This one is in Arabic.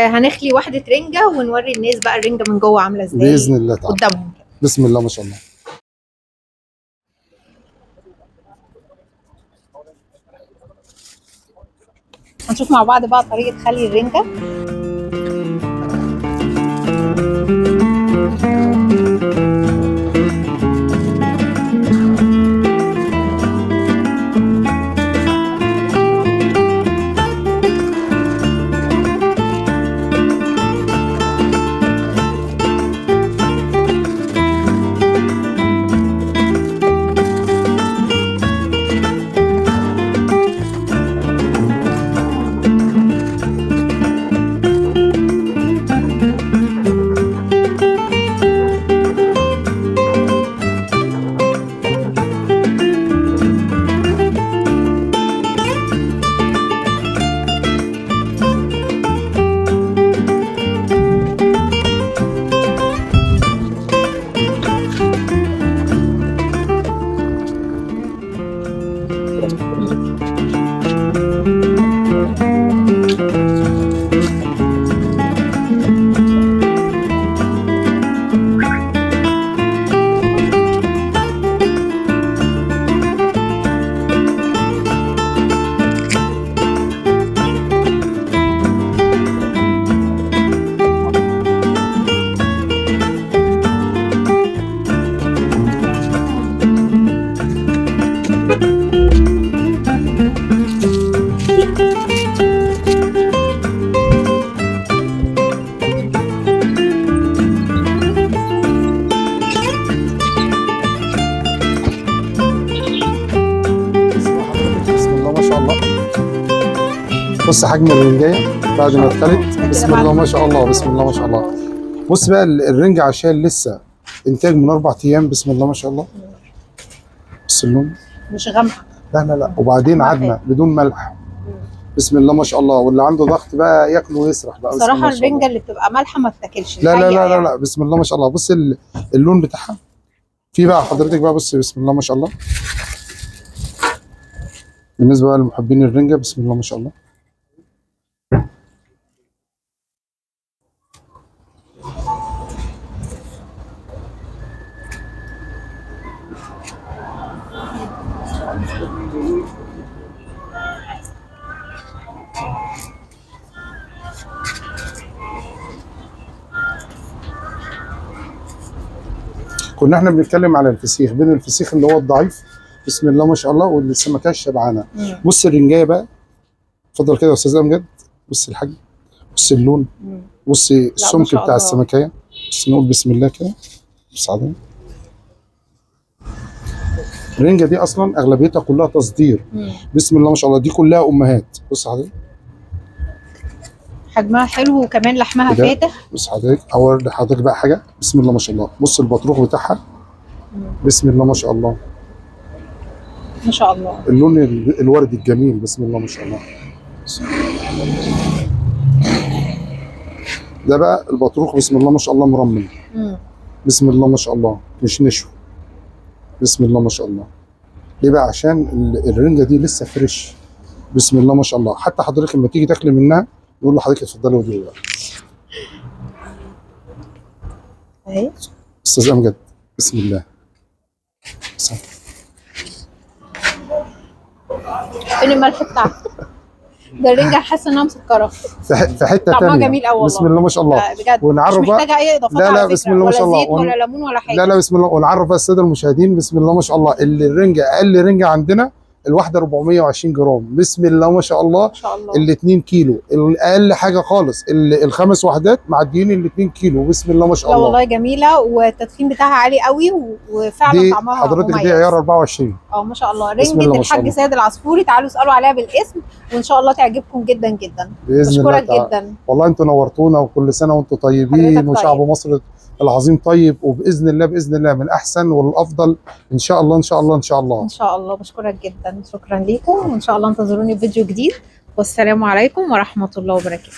وهنخلي واحده رنجه ونوري الناس بقى الرنجه من جوه عامله ازاي باذن الله تعالى قدامهم. بسم الله ما شاء الله. هنشوف مع بعض بقى طريقه خلي الرنجه. بص حجم الرنجايه بعد ما اتخلت، بسم الله ما شاء الله بسم الله ما شاء الله. بص بقى الرنجه عشان لسه انتاج من 4 ايام، بسم الله ما شاء الله. بص اللون مش غامقه، لا وبعدين عدمه بدون ملح، بسم الله ما شاء الله. واللي عنده ضغط بقى ياكل ويسرح بقى. صراحه الرنجه اللي بتبقى مالحه ما بتاكلش. لا بسم الله ما شاء الله. بص اللون بتاعها في بقى حضرتك بقى، بص بسم الله ما شاء الله. بالنسبه بقى لمحبين الرنجه، بسم الله ما شاء الله. كنا احنا بنتكلم على الفسيخ، بين الفسيخ اللي هو الضعيف بسم الله ما شاء الله والسمكه الشبعانه. بص الرنجايه بقى، اتفضل كده يا استاذ امجد. بص الحجم، بص اللون، بص السمك بتاع السمكيه. بس نقول بسم الله كده. بص عليها الرنجه دي اصلا اغلبيتها كلها تصدير. بسم الله ما شاء الله، دي كلها امهات. بص عليها حجمها حلو وكمان لحمها فاتح. بص حضرتك اوري حضرتك بقى حاجه، بسم الله ما شاء الله. بص البطروخ بتاعها بسم الله ما شاء الله ما شاء الله. اللون الوردي الجميل، بسم الله ما شاء الله. ده بقى البطروخ بسم الله ما شاء الله مرمل. بسم الله ما شاء الله، مش نشو. بسم الله ما شاء الله. ليه بقى؟ عشان الرنجه دي لسه فريش، بسم الله ما شاء الله. حتى حضرتك لما تيجي تاكلي منها نقول لحضرتك اتفضلي ودي بقى. اهي استاذ امجد بسم الله. فين الملح بتاعها؟ ده الرنجه حاسه انها مسكره في حته طعمها ثانيه. جميل قوي بسم الله ما شاء الله. بجد ونعرف مش محتاجه اي اضافات. لا بسم الله ما شاء الله. ولا زيت ولا ليمون ولا حاجه. لا بسم الله. ونعرف بقى الساده المشاهدين، بسم الله ما شاء الله، اللي الرنجه اقل رنجه عندنا الواحده 420 جرام، بسم الله ما شاء الله. ما شاء الله. ال 2 كيلو الاقل حاجه خالص، الخمس وحدات معديين ال 2 كيلو، بسم الله ما شاء الله. لا والله جميله، والتدخين بتاعها عالي قوي، وفعلا طعمها حضرتك مميز. دي عيار 24. ما شاء الله. رنجه الحاج سيد العصفوري، تعالوا اسالوا عليها بالاسم وان شاء الله تعجبكم جدا جدا. باذن الله. بشكرك جدا والله انتوا نورتونا، وكل سنه وانتم طيبين، وشعب مصر العظيم طيب، وباذن الله باذن الله من احسن والافضل ان شاء الله ان شاء الله ان شاء الله. ان شاء الله. بشكرك جدا، شكرا ليكم، وان شاء الله انتظروني في فيديو جديد، والسلام عليكم ورحمه الله وبركاته.